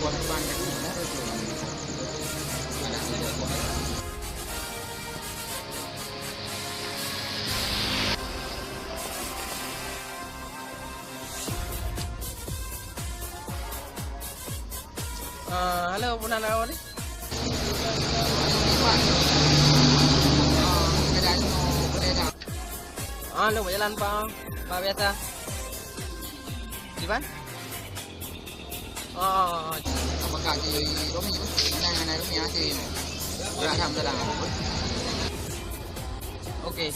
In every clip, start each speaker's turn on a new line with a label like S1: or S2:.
S1: korban yang benar itu.
S2: Halo, punan awak ni? Lu berjalan Pak biasa. Di mana?
S1: Apakah di Romi? Mana Romi asli? Berasam dalam apa?
S2: Okey.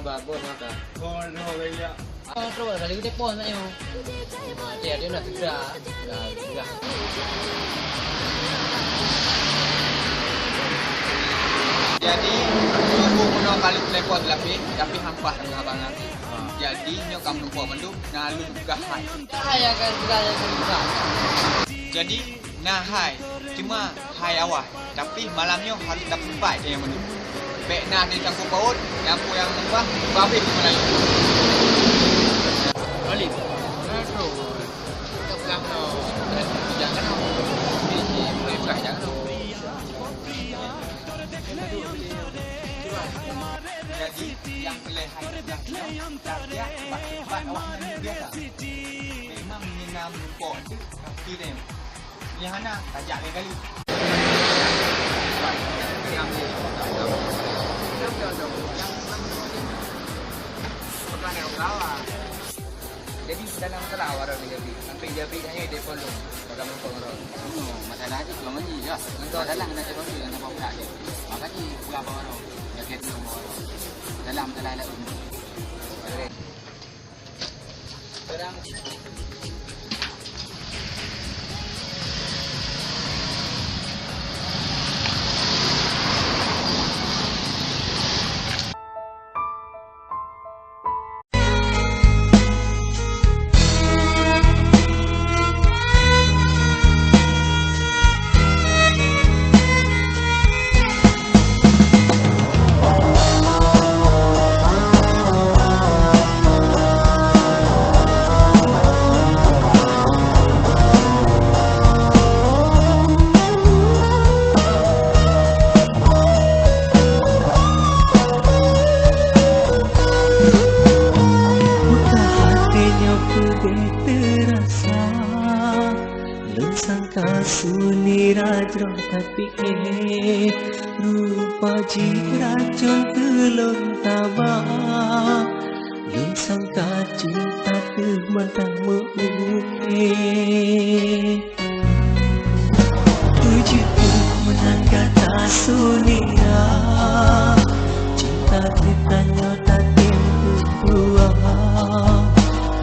S2: Bagus maka. Terus kali kita pon saja. Dia nak tegak. Dah.
S1: Jadi, tunggu puno kali telepon tapi hampah dengan abang nanti. Jadi, nyo kamu lupa menduk, nalu gahai.
S2: Saya akan segala juga.
S1: Jadi, nahai, cuma hai awal. Tapi malamnya harus tak sempat dia yang menduk. Baik nah di campur paut, yang membah, babit di Melayu.
S2: Balik. Aduh. Kita pulang no. Jangan no. Ini mulai jangan no.
S1: Jadi yang pilihan yang dia cepat awaknya biasa. Memang menyenam pon tu kaki dia. Yang mana tajak dia kali. Jadi dalam kelawar ni jadi sampai jadi dia pun pada mengkorong. Masalah tu kalau ni ya. Kalau dalam nak cakap dia nak buat dia. Makanya pulang bawa jaket semua. Dalam dalam. Sekarang
S3: tapi rupa racun telur tabak yang sangka cinta termantang tujuku menangga tak sunia cinta kita nyata timbul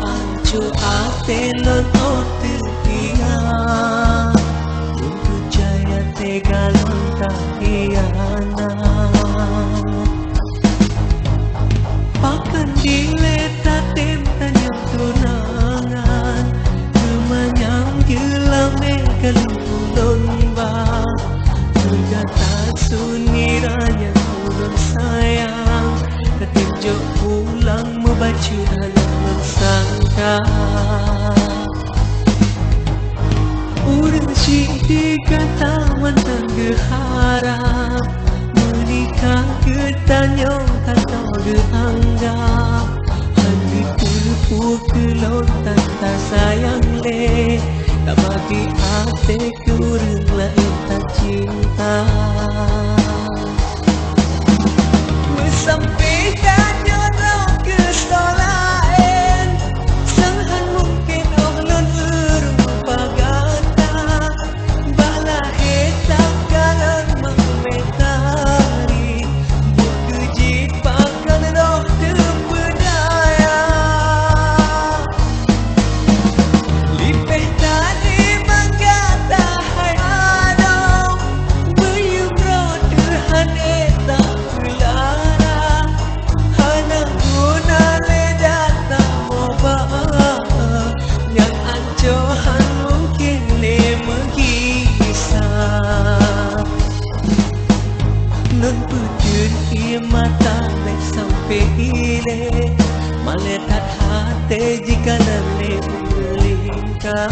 S3: ancu ate lontot tertia galon tahiana pakan dileta tentanya tunangan kemanyang gelam kelulun ba tergata suniranya ulun sayang ketinjuk pulang membaca dalam sangka dikata mantan berharap menikah ketanya kata beranggap hanya terpuk kelontan tak sayang le tak bagi hati kurang lain tak cinta sampai tanya rau ke lain sangat mungkin ohlon berupa melekat hati jika lele melingkar.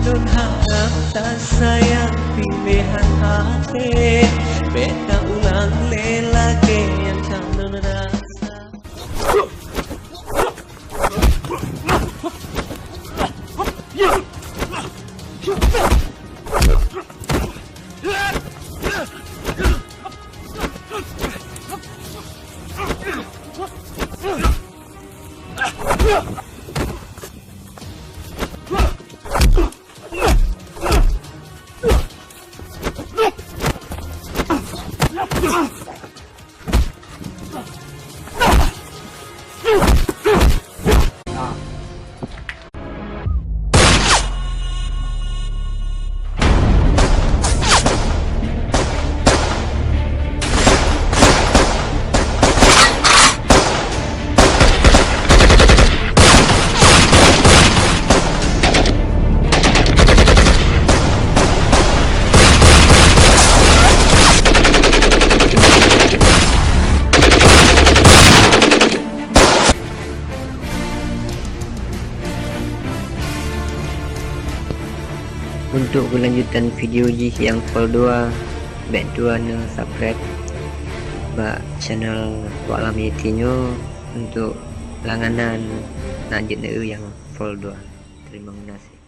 S3: Nun harap tak sayang pilihan hati, beta ulang lelaki yang calon rasa.
S4: Untuk kelanjutan video ji yang vol 2, bantu anda subscribe bak channel Wak Alam Yatinyo untuk langganan lanjut yang vol 2. Terima kasih.